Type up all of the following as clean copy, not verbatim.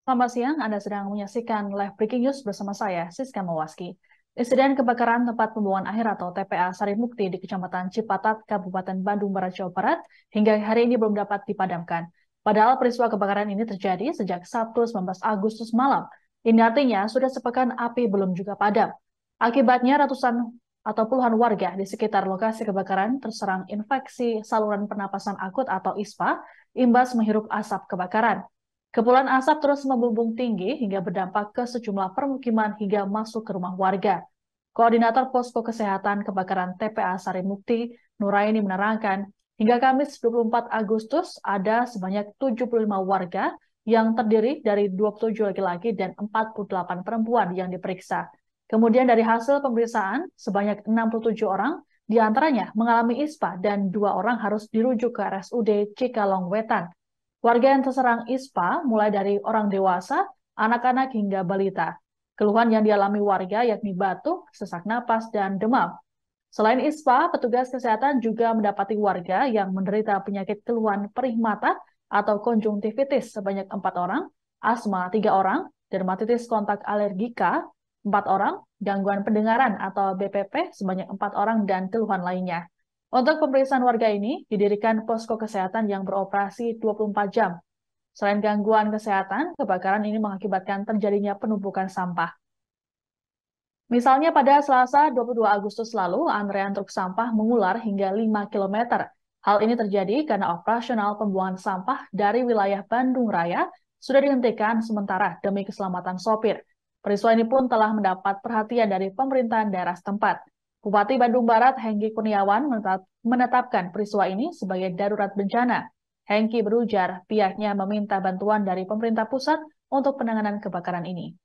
Selamat siang, Anda sedang menyaksikan live breaking news bersama saya, Siska Mawaski. Insiden kebakaran tempat pembuangan akhir atau TPA Sarimukti di Kecamatan Cipatat, Kabupaten Bandung Barat, Jawa Barat, hingga hari ini belum dapat dipadamkan. Padahal peristiwa kebakaran ini terjadi sejak Sabtu 19 Agustus malam. Ini artinya sudah sepekan api belum juga padam. Akibatnya ratusan atau puluhan warga di sekitar lokasi kebakaran terserang infeksi saluran pernapasan akut atau ISPA, imbas menghirup asap kebakaran. Kepulan asap terus membumbung tinggi hingga berdampak ke sejumlah permukiman hingga masuk ke rumah warga. Koordinator Posko Kesehatan Kebakaran TPA Sarimukti, Nuraini menerangkan, hingga Kamis 24 Agustus ada sebanyak 75 warga yang terdiri dari 27 laki-laki dan 48 perempuan yang diperiksa. Kemudian dari hasil pemeriksaan, sebanyak 67 orang diantaranya mengalami ISPA dan 2 orang harus dirujuk ke RSUD Cikalong Wetan. Warga yang terserang ISPA mulai dari orang dewasa, anak-anak hingga balita. Keluhan yang dialami warga yakni batuk, sesak napas, dan demam. Selain ISPA, petugas kesehatan juga mendapati warga yang menderita penyakit keluhan perih mata atau konjungtivitis sebanyak 4 orang, asma 3 orang, dermatitis kontak alergika 4 orang, gangguan pendengaran atau BPP sebanyak 4 orang, dan keluhan lainnya. Untuk pemeriksaan warga ini, didirikan posko kesehatan yang beroperasi 24 jam. Selain gangguan kesehatan, kebakaran ini mengakibatkan terjadinya penumpukan sampah. Misalnya pada Selasa 22 Agustus lalu, antrean truk sampah mengular hingga 5 km. Hal ini terjadi karena operasional pembuangan sampah dari wilayah Bandung Raya sudah dihentikan sementara demi keselamatan sopir. Peristiwa ini pun telah mendapat perhatian dari pemerintahan daerah setempat. Bupati Bandung Barat, Hengki Kurniawan, menetapkan peristiwa ini sebagai darurat bencana. Hengki berujar pihaknya meminta bantuan dari pemerintah pusat untuk penanganan kebakaran ini.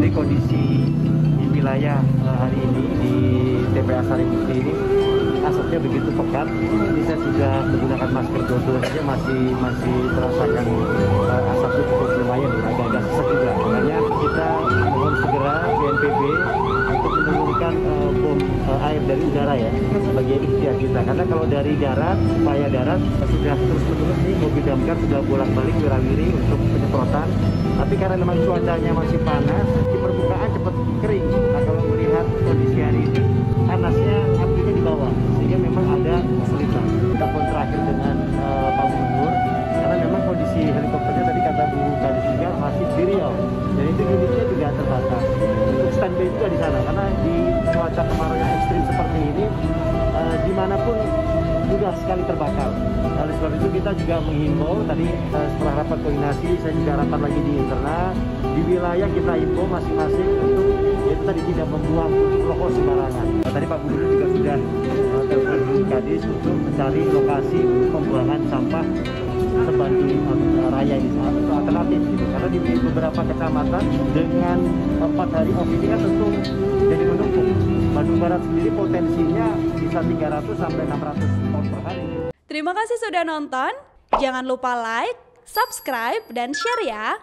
Jadi kondisi di wilayah hari ini di TPA Sarimukti ini asapnya begitu pekat. Jadi saya sudah menggunakan masker double saja masih terasakan asapnya cukup lumayan, agak-agak sesak juga. Makanya kita mohon segera BNPB untuk menurunkan bom air dari udara ya sebagai ikhtiar kita. Karena kalau dari darat, upaya darat sudah terus-menerus nih mobil damkar sudah bolak-balik wirawiri untuk penyemprotan. Tapi karena memang cuacanya masih panas, di permukaan cepat kering. Nah kalau melihat kondisi hari ini, panasnya apinya di bawah, sehingga memang ada kesulitan. Kita pun terakhir dengan Pak Gubernur, karena memang kondisi helikopternya tadi kata Bu tadi juga masih di Riau, dan itu unitnya juga terbatas. Untuk standby juga di sana, karena di cuaca kemarau yang ekstrim seperti ini, dimanapun mudah sekali terbakar. Oleh sebab itu kita juga menghimbau tadi setelah rapat koordinasi, saya juga rapat lagi di internal, di wilayah kita himbau masing-masing untuk yaitu tadi tidak membuang rokok sembarangan. Tadi Pak Gubernur juga sudah telepon di Kadis untuk mencari lokasi pembuangan sampah sebanding raya ini atau alternatif gitu. Karena di beberapa kecamatan dengan 4 hari off ini kan tentu jadi menumpuk. Bandung Barat sendiri potensinya bisa 300 sampai 600 ton per hari. Terima kasih sudah nonton. Jangan lupa like, subscribe, dan share ya.